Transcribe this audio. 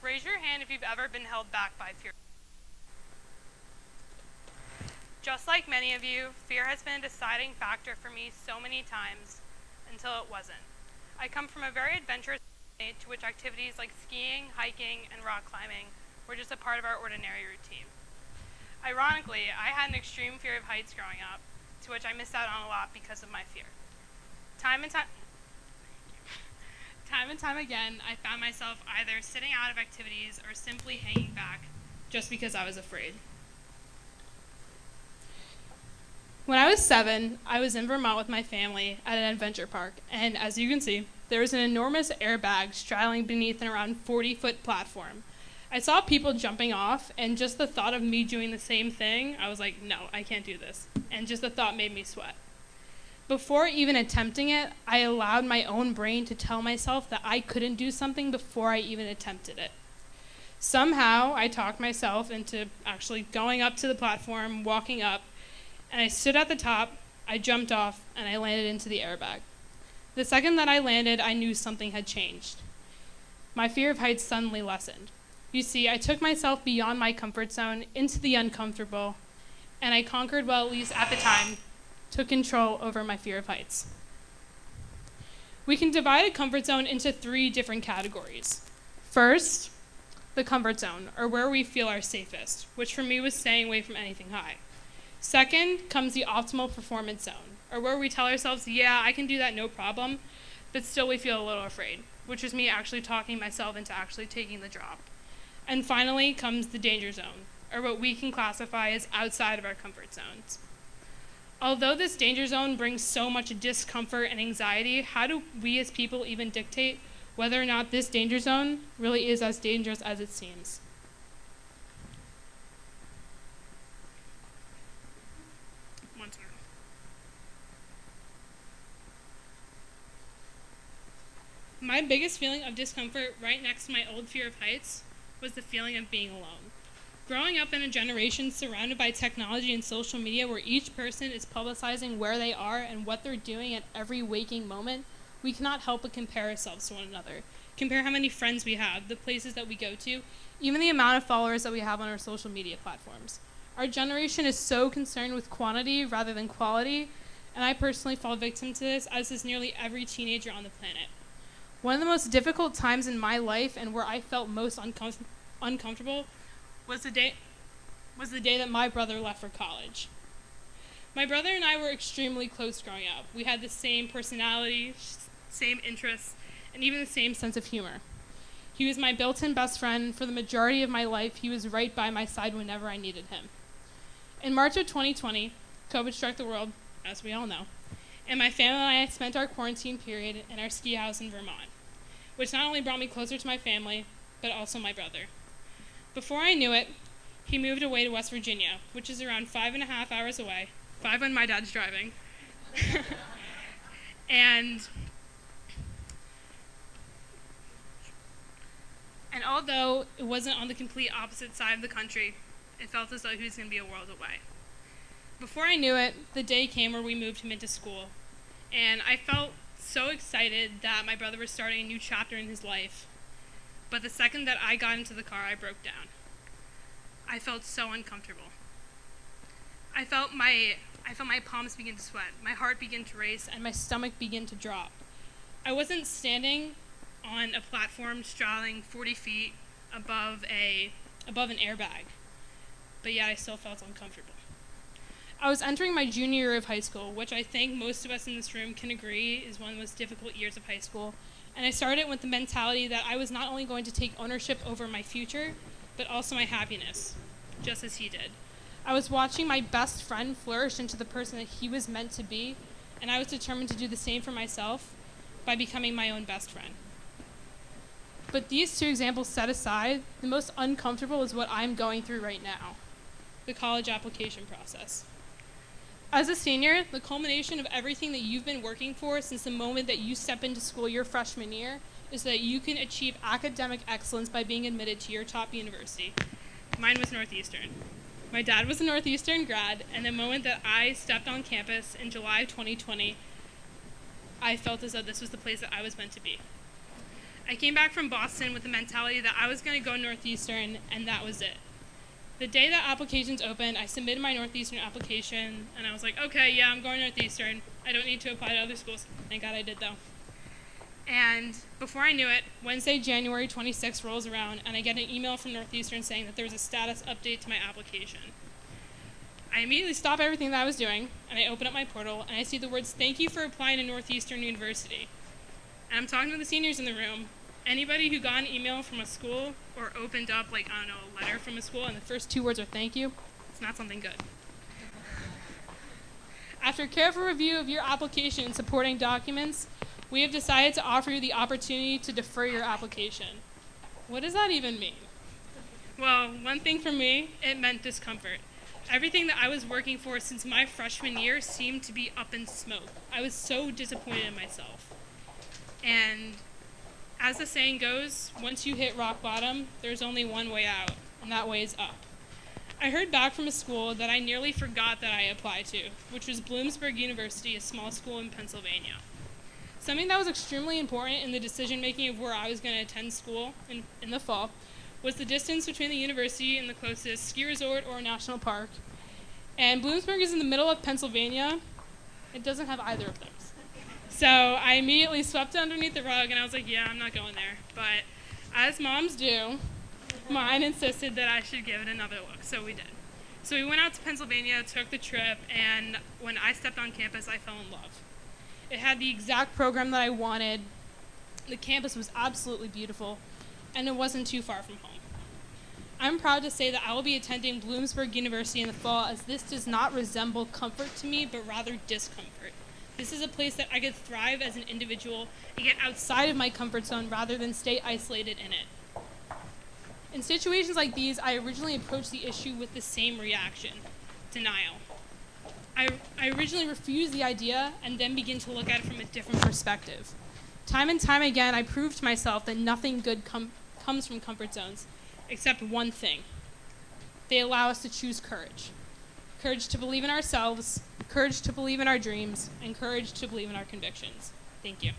Raise your hand if you've ever been held back by fear. Just like many of you, fear has been a deciding factor for me so many times until it wasn't. I come from a very adventurous family to which activities like skiing, hiking, and rock climbing were just a part of our ordinary routine. Ironically, I had an extreme fear of heights growing up, to which I missed out on a lot because of my fear. Time and time again, I found myself either sitting out of activities or simply hanging back just because I was afraid. When I was 7, I was in Vermont with my family at an adventure park, and as you can see, there was an enormous airbag straddling beneath an around 40-foot platform. I saw people jumping off, and just the thought of me doing the same thing, I was like, no, I can't do this. And just the thought made me sweat. Before even attempting it, I allowed my own brain to tell myself that I couldn't do something before I even attempted it. Somehow, I talked myself into actually going up to the platform, walking up, and I stood at the top, I jumped off, and I landed into the airbag. The second that I landed, I knew something had changed. My fear of heights suddenly lessened. You see, I took myself beyond my comfort zone into the uncomfortable, and I conquered, well, at least at the time, took control over my fear of heights. We can divide a comfort zone into 3 different categories. First, the comfort zone, or where we feel our safest, which for me was staying away from anything high. Second comes the optimal performance zone, or where we tell ourselves, yeah, I can do that, no problem, but still we feel a little afraid, which is me actually talking myself into actually taking the job. And finally comes the danger zone, or what we can classify as outside of our comfort zones. Although this danger zone brings so much discomfort and anxiety, how do we as people even dictate whether or not this danger zone really is as dangerous as it seems? My biggest feeling of discomfort right next to my old fear of heights was the feeling of being alone. Growing up in a generation surrounded by technology and social media where each person is publicizing where they are and what they're doing at every waking moment, we cannot help but compare ourselves to one another. Compare how many friends we have, the places that we go to, even the amount of followers that we have on our social media platforms. Our generation is so concerned with quantity rather than quality, and I personally fall victim to this, as is nearly every teenager on the planet. One of the most difficult times in my life and where I felt most uncomfortable was the day that my brother left for college. My brother and I were extremely close growing up. We had the same personality, same interests, and even the same sense of humor. He was my built-in best friend. For the majority of my life, he was right by my side whenever I needed him. In March of 2020, COVID struck the world, as we all know, and my family and I spent our quarantine period in our ski house in Vermont, which not only brought me closer to my family, but also my brother. Before I knew it, he moved away to West Virginia, which is around 5.5 hours away, 5 when my dad's driving. And although it wasn't on the complete opposite side of the country, it felt as though he was going to be a world away. Before I knew it, the day came where we moved him into school, and I felt so excited that my brother was starting a new chapter in his life. But the second that I got into the car, I broke down. I felt so uncomfortable. I felt my palms begin to sweat, my heart begin to race, and my stomach begin to drop. I wasn't standing on a platform straddling 40 feet above an airbag, but yet I still felt uncomfortable. I was entering my junior year of high school, which I think most of us in this room can agree is one of the most difficult years of high school, and I started with the mentality that I was not only going to take ownership over my future, but also my happiness, just as he did. I was watching my best friend flourish into the person that he was meant to be, and I was determined to do the same for myself by becoming my own best friend. But these 2 examples set aside, the most uncomfortable is what I'm going through right now, the college application process. As a senior, the culmination of everything that you've been working for since the moment that you step into school your freshman year is that you can achieve academic excellence by being admitted to your top university. Mine was Northeastern. My dad was a Northeastern grad, and the moment that I stepped on campus in July of 2020, I felt as though this was the place that I was meant to be. I came back from Boston with the mentality that I was going to go Northeastern, and that was it. The day that applications opened, I submitted my Northeastern application, and I was like, okay, yeah, I'm going Northeastern. I don't need to apply to other schools. Thank God I did, though. And before I knew it, Wednesday, January 26th rolls around, and I get an email from Northeastern saying that there's a status update to my application. I immediately stop everything that I was doing, and I open up my portal, and I see the words, "Thank you for applying to Northeastern University." And I'm talking to the seniors in the room. Anybody who got an email from a school or opened up, like, I don't know, a letter from a school, and the first 2 words are "thank you," it's not something good. After careful review of your application and supporting documents, we have decided to offer you the opportunity to defer your application. What does that even mean? Well, one thing for me, it meant discomfort. Everything that I was working for since my freshman year seemed to be up in smoke. I was so disappointed in myself. And as the saying goes, once you hit rock bottom, there's only one way out, and that way is up. I heard back from a school that I nearly forgot that I applied to, which was Bloomsburg University, a small school in Pennsylvania. Something that was extremely important in the decision-making of where I was going to attend school in the fall was the distance between the university and the closest ski resort or national park. And Bloomsburg is in the middle of Pennsylvania. It doesn't have either of those. So I immediately swept it underneath the rug, and I was like, yeah, I'm not going there. But as moms do, mine insisted that I should give it another look, so we did. So we went out to Pennsylvania, took the trip, and when I stepped on campus, I fell in love. It had the exact program that I wanted. The campus was absolutely beautiful, and it wasn't too far from home. I'm proud to say that I will be attending Bloomsburg University in the fall, as this does not resemble comfort to me, but rather discomfort. This is a place that I could thrive as an individual and get outside of my comfort zone rather than stay isolated in it. In situations like these, I originally approached the issue with the same reaction: denial. I originally refused the idea and then began to look at it from a different perspective. Time and time again, I proved to myself that nothing good comes from comfort zones, except one thing. They allow us to choose courage. Courage to believe in ourselves, courage to believe in our dreams, and courage to believe in our convictions. Thank you.